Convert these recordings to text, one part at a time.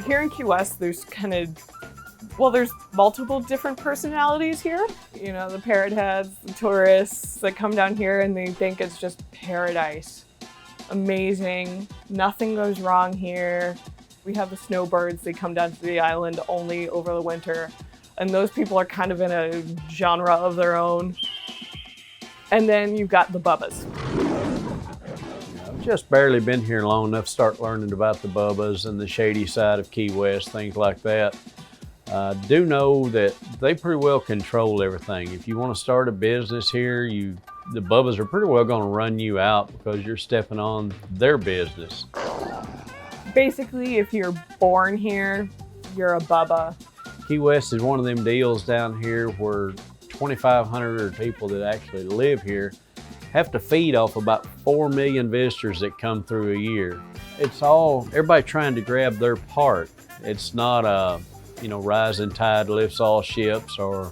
Here in Key West, there's there's multiple different personalities here. You know, the parrot heads, the tourists that come down here and they think it's just paradise. Amazing, nothing goes wrong here. We have the snowbirds, they come down to the island only over the winter. And those people are kind of in a genre of their own. And then you've got the bubbas. I've just barely been here long enough to start learning about the bubbas and the shady side of Key West, things like that. I do know that they pretty well control everything. If you want to start a business here, the bubbas are pretty well going to run you out because you're stepping on their business. Basically, if you're born here, you're a bubba. Key West is one of them deals down here where 2,500 people that actually live here have to feed off about 4 million visitors that come through a year. It's all everybody trying to grab their part. It's not a, rising tide lifts all ships, or,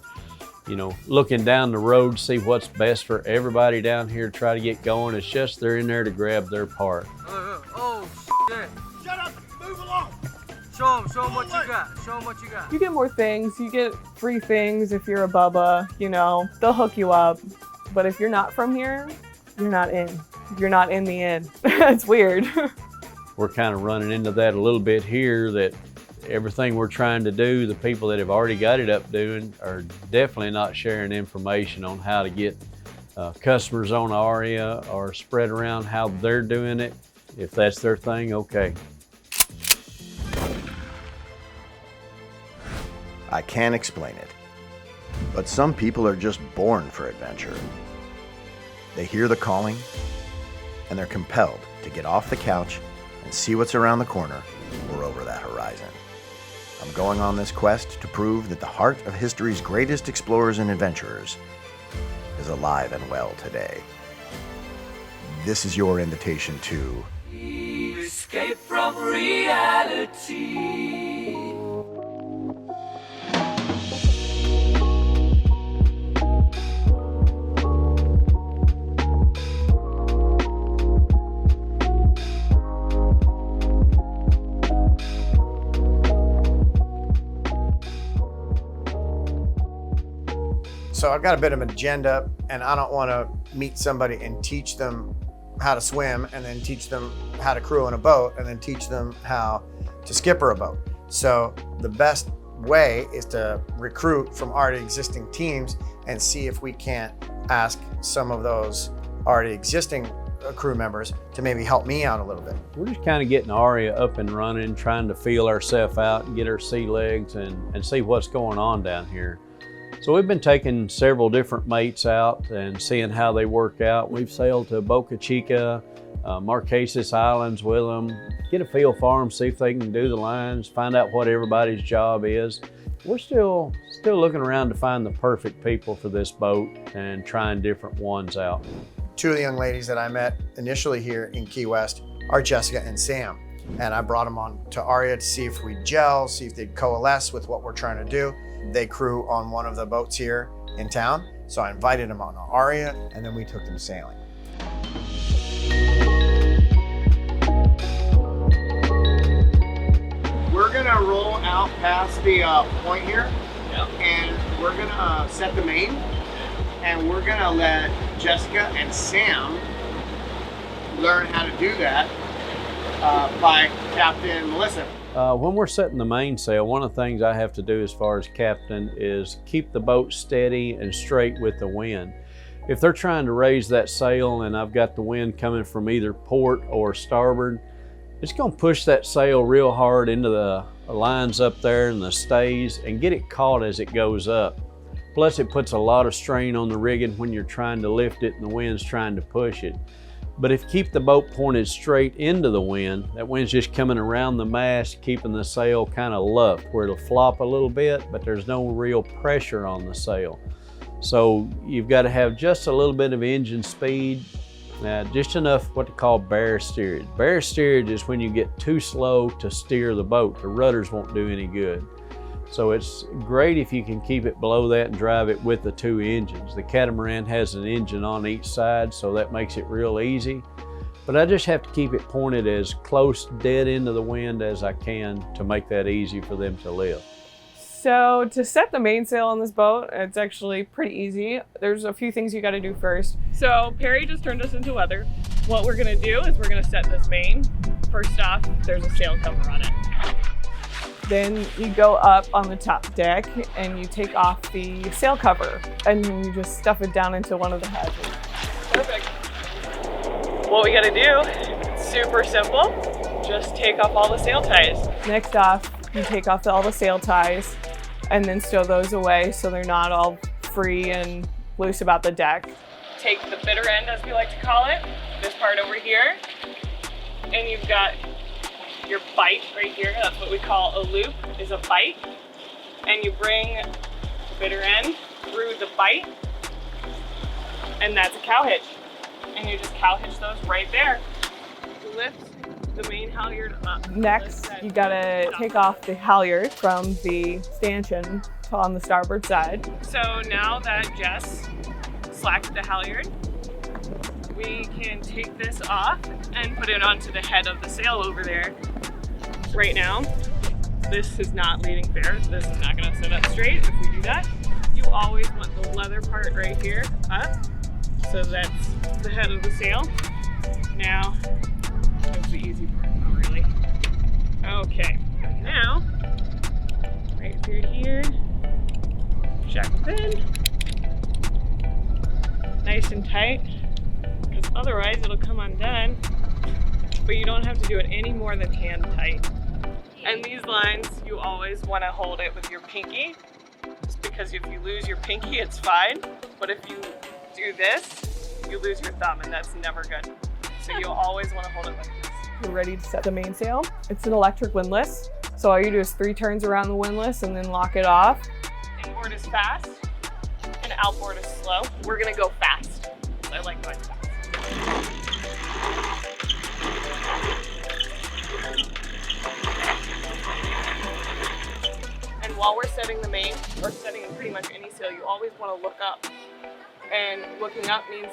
looking down the road to see what's best for everybody down here to try to get going. It's just they're in there to grab their part. Oh, shit. Shut up, move along. Show them what you got. Show them what you got. You get more things. You get free things if you're a bubba, they'll hook you up. But if you're not from here, you're not in. You're not in the inn. It's weird. We're kind of running into that a little bit here, that everything we're trying to do, the people that have already got it up doing are definitely not sharing information on how to get customers on Aria or spread around how they're doing it. If that's their thing, okay. I can't explain it, but some people are just born for adventure. They hear the calling, and they're compelled to get off the couch and see what's around the corner or over that horizon. I'm going on this quest to prove that the heart of history's greatest explorers and adventurers is alive and well today. This is your invitation to escape from reality. So I've got a bit of an agenda, and I don't want to meet somebody and teach them how to swim and then teach them how to crew in a boat and then teach them how to skipper a boat. So the best way is to recruit from already existing teams and see if we can't ask some of those already existing crew members to maybe help me out a little bit. We're just kind of getting Aria up and running, trying to feel ourselves out and get our sea legs and see what's going on down here. So we've been taking several different mates out and seeing how they work out. We've sailed to Boca Chica, Marquesas Islands with them, get a feel for them, see if they can do the lines, find out what everybody's job is. We're still looking around to find the perfect people for this boat and trying different ones out. Two of the young ladies that I met initially here in Key West are Jessica and Sam. And I brought them on to Aria to see if we'd gel, see if they'd coalesce with what we're trying to do. They crew on one of the boats here in town, so I invited them on Aria, and then we took them sailing. We're gonna roll out past the point here, and we're gonna set the main, and we're gonna let Jessica and Sam learn how to do that by Captain Melissa. When we're setting the mainsail, one of the things I have to do as far as captain is keep the boat steady and straight with the wind. If they're trying to raise that sail and I've got the wind coming from either port or starboard, it's going to push that sail real hard into the lines up there and the stays and get it caught as it goes up. Plus it puts a lot of strain on the rigging when you're trying to lift it and the wind's trying to push it. But if you keep the boat pointed straight into the wind, that wind's just coming around the mast, keeping the sail kind of luffed where it'll flop a little bit, but there's no real pressure on the sail. So you've got to have just a little bit of engine speed, just enough what they call bear steerage. Bear steerage is when you get too slow to steer the boat. The rudders won't do any good. So it's great if you can keep it below that and drive it with the two engines. The catamaran has an engine on each side, so that makes it real easy. but I just have to keep it pointed as close dead into the wind as I can to make that easy for them to lift. So to set the mainsail on this boat, it's actually pretty easy. There's a few things you got to do first. So Perry just turned us into weather. What we're gonna do is we're gonna set this main. First off, there's a sail cover on it. Then you go up on the top deck and you take off the sail cover and you just stuff it down into one of the hatches. Perfect. What we gotta do, super simple, just take off all the sail ties. Next off, you take off all the sail ties and then stow those away so they're not all free and loose about the deck. Take the bitter end, as we like to call it, this part over here, and you've got your bight right here. That's what we call a loop, is a bight. And you bring the bitter end through the bight, and that's a cow hitch. And you just cow hitch those right there. Lift the main halyard up. Next, you gotta take off the halyard from the stanchion on the starboard side. So now that Jess slacked the halyard, we can take this off and put it onto the head of the sail over there. Right now, this is not leading fair. This is not gonna sit up straight if we do that. You always want the leather part right here up. So that's the head of the sail. Now, that's the easy part, not really. Okay, now, right through here, shackle in, nice and tight, because otherwise it'll come undone, but you don't have to do it any more than hand tight. And these lines, you always want to hold it with your pinky, just because if you lose your pinky, it's fine, but if you do this, you lose your thumb, and that's never good. So you'll always want to hold it like this. You're ready to set the mainsail. It's an electric windlass, so all you do is 3 turns around the windlass and then lock it off. Inboard is fast, and outboard is slow. We're gonna go fast. I like going fast. And while we're setting the main, or setting pretty much any sail, you always want to look up. And looking up means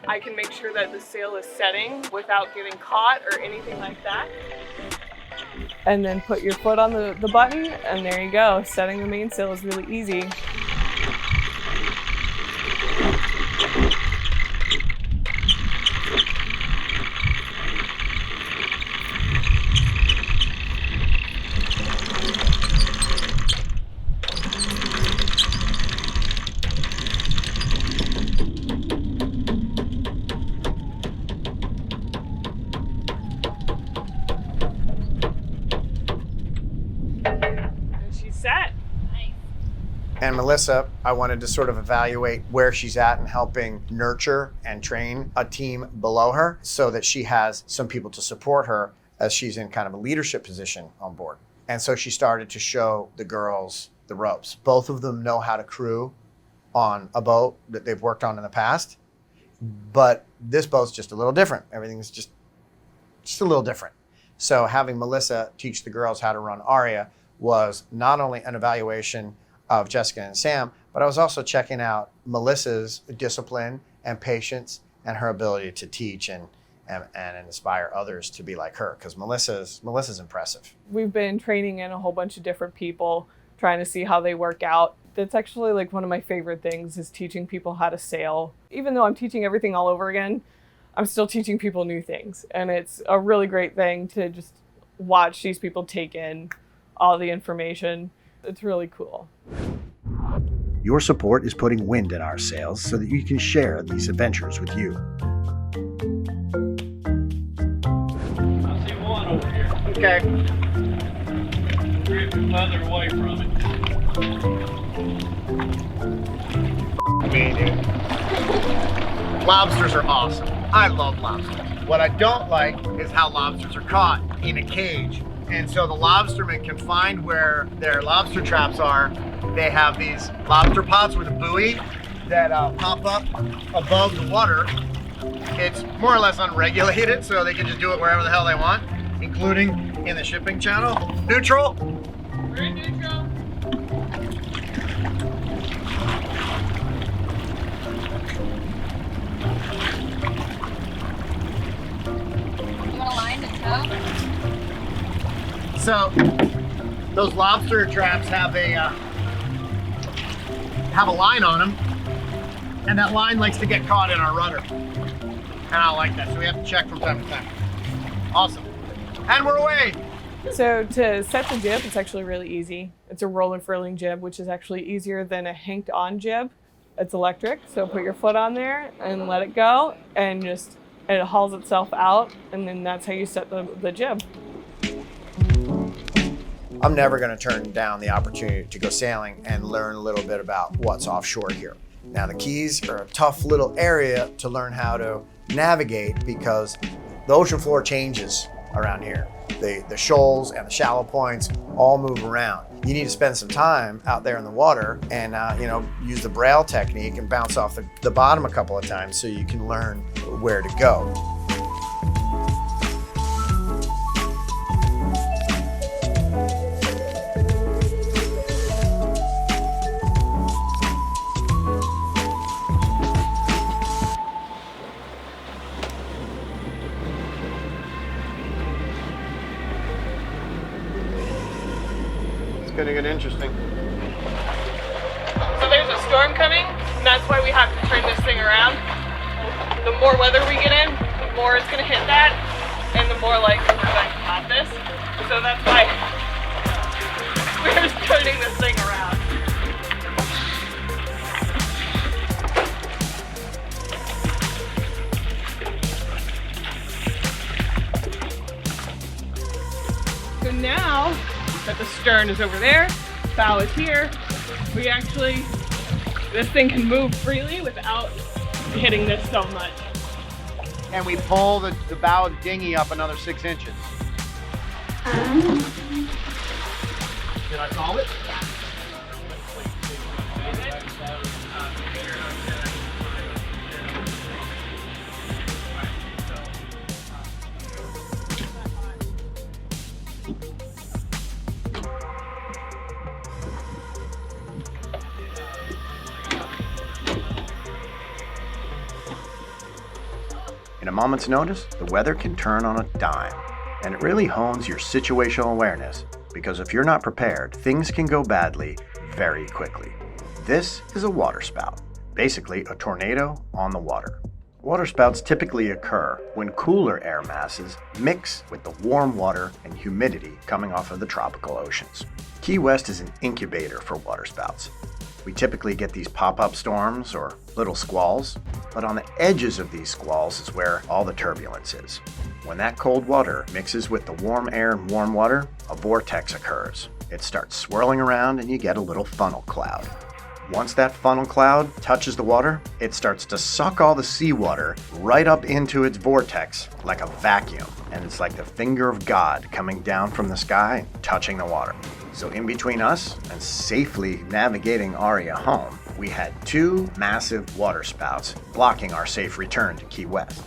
I can make sure that the sail is setting without getting caught or anything like that. And then put your foot on the button, and there you go. Setting the mainsail is really easy. Set. Nice. And Melissa, I wanted to sort of evaluate where she's at in helping nurture and train a team below her so that she has some people to support her as she's in kind of a leadership position on board. And so she started to show the girls the ropes. Both of them know how to crew on a boat that they've worked on in the past, but this boat's just a little different. Everything's just a little different. So having Melissa teach the girls how to run Aria was not only an evaluation of Jessica and Sam, but I was also checking out Melissa's discipline and patience and her ability to teach and inspire others to be like her, because Melissa's impressive. We've been training in a whole bunch of different people, trying to see how they work out. That's actually like one of my favorite things, is teaching people how to sail. Even though I'm teaching everything all over again, I'm still teaching people new things. And it's a really great thing to just watch these people take in all the information. It's really cool. Your support is putting wind in our sails so that you can share these adventures with you. I see one over here. Okay. Grip it further away from it. Me, dude. Lobsters are awesome. I love lobsters. What I don't like is how lobsters are caught in a cage. And so the lobstermen can find where their lobster traps are. They have these lobster pots with a buoy that pop up above the water. It's more or less unregulated, so they can just do it wherever the hell they want, including in the shipping channel. Neutral. We're in neutral. So those lobster traps have a line on them, and that line likes to get caught in our rudder. And I don't like that, so we have to check from time to time. Awesome. And we're away. So to set the jib, it's actually really easy. It's a roller furling jib, which is actually easier than a hanked on jib. It's electric, so put your foot on there and let it go, and it hauls itself out, and then that's how you set the jib. I'm never going to turn down the opportunity to go sailing and learn a little bit about what's offshore here. Now, the Keys are a tough little area to learn how to navigate because the ocean floor changes around here. The shoals and the shallow points all move around. You need to spend some time out there in the water and use the braille technique and bounce off the bottom a couple of times so you can learn where to go. Gonna get interesting. So there's a storm coming, and that's why we have to turn this thing around. The more weather we get in, the more it's gonna hit that, and the more likely we're going to pop this. So that's why we're just turning this thing around. So now that the stern is over there, bow is here, this thing can move freely without hitting this so much. And we pull the bow of the dinghy up another 6 inches. Did I solve it? In a moment's notice, the weather can turn on a dime, and it really hones your situational awareness, because if you're not prepared, things can go badly very quickly. This is a waterspout, basically a tornado on the water. Waterspouts typically occur when cooler air masses mix with the warm water and humidity coming off of the tropical oceans. Key West is an incubator for waterspouts. We typically get these pop-up storms or little squalls, but on the edges of these squalls is where all the turbulence is. When that cold water mixes with the warm air and warm water, a vortex occurs. It starts swirling around and you get a little funnel cloud. Once that funnel cloud touches the water, it starts to suck all the seawater right up into its vortex like a vacuum, and it's like the finger of God coming down from the sky and touching the water. So in between us and safely navigating Aria home, we had 2 massive waterspouts blocking our safe return to Key West.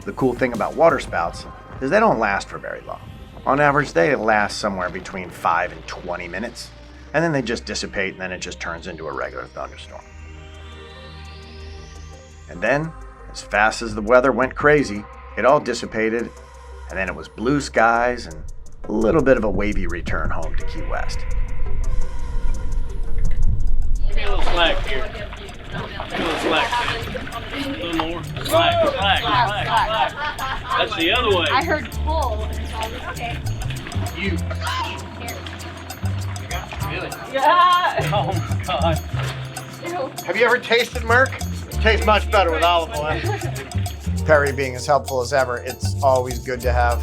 The cool thing about waterspouts is they don't last for very long. On average, they last somewhere between 5 and 20 minutes, and then they just dissipate, and then it just turns into a regular thunderstorm. And then, as fast as the weather went crazy, it all dissipated, and then it was blue skies and a little bit of a wavy return home to Key West. Give me a little slack here. Give me a little slack, Sam. A little more. Slack. That's the other way. I heard pull. Okay. You. Really? Yeah. Oh my God. Have you ever tasted Merc? It tastes much better with olive oil. Perry being as helpful as ever, it's always good to have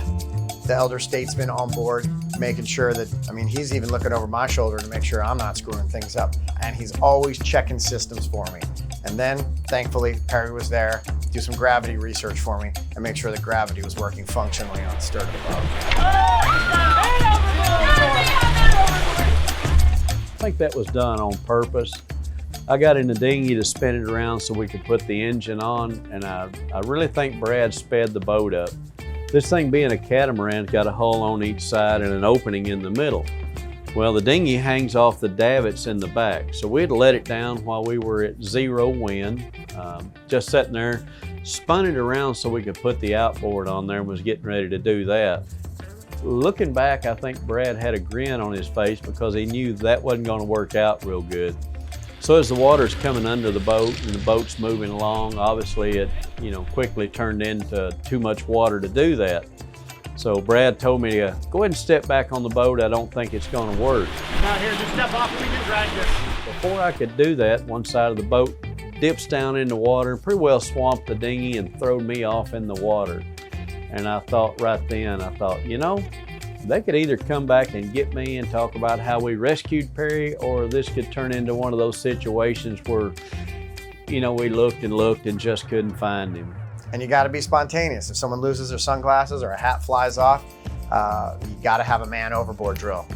the elder statesman on board, making sure that, he's even looking over my shoulder to make sure I'm not screwing things up. And he's always checking systems for me. And then, thankfully, Perry was there, do some gravity research for me, and make sure that gravity was working functionally on the stern above. I think that was done on purpose. I got in the dinghy to spin it around so we could put the engine on, and I really think Brad sped the boat up. This thing being a catamaran, got a hull on each side and an opening in the middle. Well, the dinghy hangs off the davits in the back, so we had to let it down while we were at 0 wind, just sitting there spun it around so we could put the outboard on there and was getting ready to do that. Looking back, I think Brad had a grin on his face because he knew that wasn't going to work out real good. So as the water's coming under the boat and the boat's moving along, obviously it, quickly turned into too much water to do that. So Brad told me to go ahead and step back on the boat. I don't think it's going to work. Now here, just step off and we can drag this. Before I could do that, one side of the boat dips down in the water and pretty well swamped the dinghy and throwed me off in the water. And I thought right then, they could either come back and get me and talk about how we rescued Perry, or this could turn into one of those situations where, we looked and just couldn't find him. And you got to be spontaneous. If someone loses their sunglasses or a hat flies off, you got to have a man overboard drill.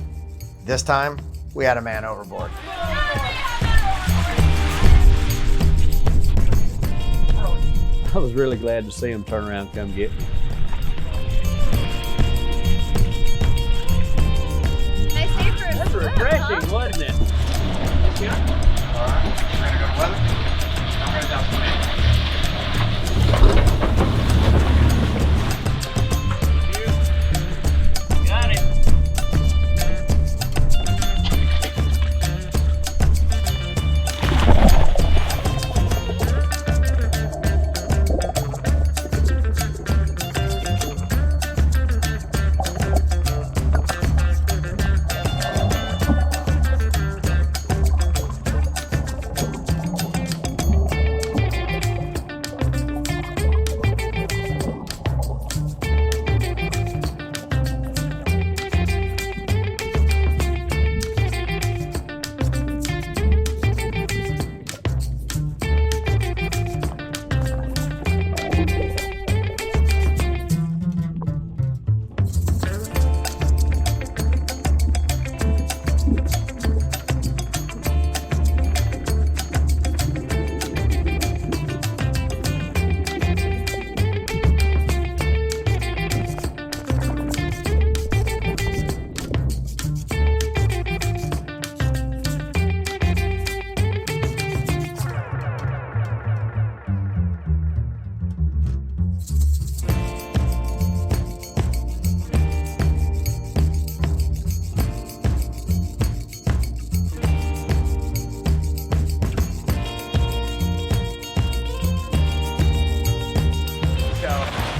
This time, we had a man overboard. I was really glad to see him turn around and come get me. Nice day for a That's swim, refreshing, huh? wasn't it? All right, we're gonna go to weather. I'm ready down for me. Got it.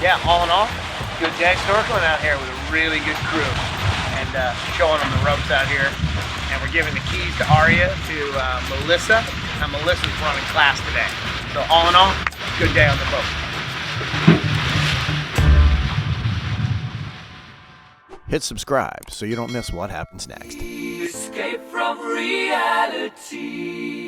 Yeah, all in all, good day snorkeling out here with a really good crew, and showing them the ropes out here. And we're giving the keys to Aria to Melissa, and Melissa's running class today. So all in all, good day on the boat. Hit subscribe so you don't miss what happens next. Escape from reality.